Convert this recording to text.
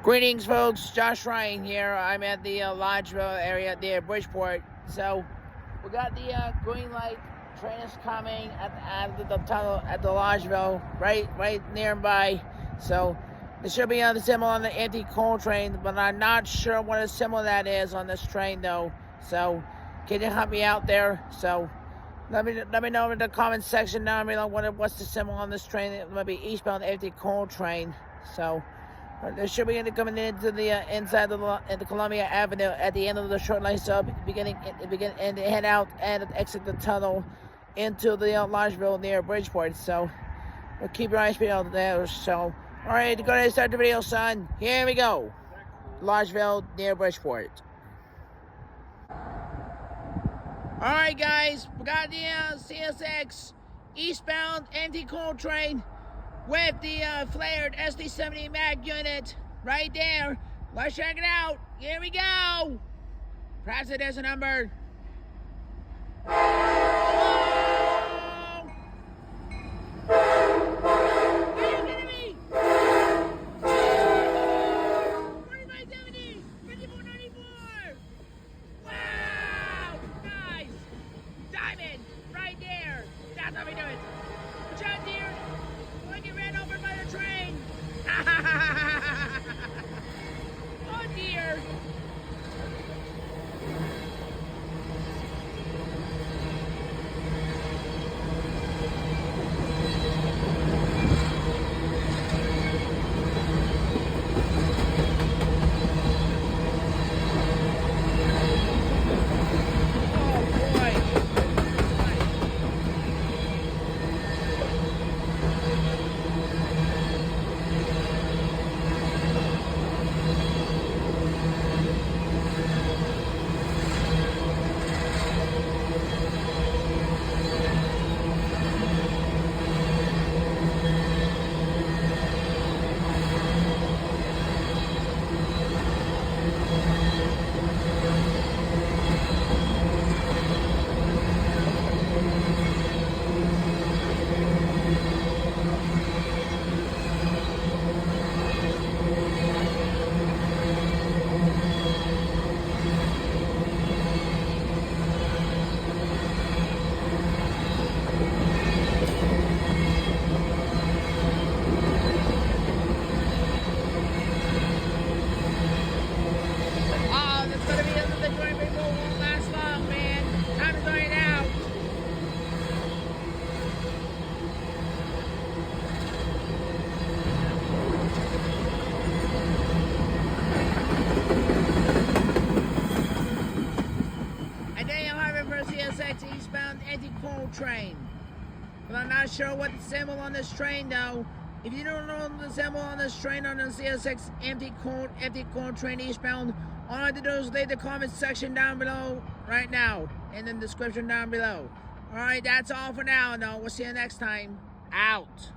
Greetings, folks. Josh Ryan here. I'm at the Lodgeville area near Bridgeport. So we got the green light. Train is coming at the tunnel at the Lodgeville, right nearby. So there should be another symbol on the anti-coal train, but I'm not sure what a symbol that is on this train, though. So can you help me out there? So let me know in the comment section down below what's the symbol on this train. It might be eastbound anti-coal train. So there should be coming into the inside of the Columbia Avenue at the end of the short line stop, beginning and head out and exit the tunnel into the Lodgeville near Bridgeport. So keep your eyes peeled there. So all right, go ahead and start the video, son. Here we go. Lodgeville near Bridgeport. All right, guys, we got the CSX eastbound anti-coal train with the flared sd70mac unit right there. Let's check it out. Here we go. Perhaps it is a number. Right there. That's how we do it. Watch out, dear. Don't get ran over by the train. Oh, dear. Csx eastbound anti-coal train. But I'm not sure what the symbol on this train, though. If you don't know the symbol on this train on the CSX anti-coal train eastbound, all I have to do is leave the comment section down below right now, in the description down below. Alright, that's all for now, though. We'll see you next time. Out.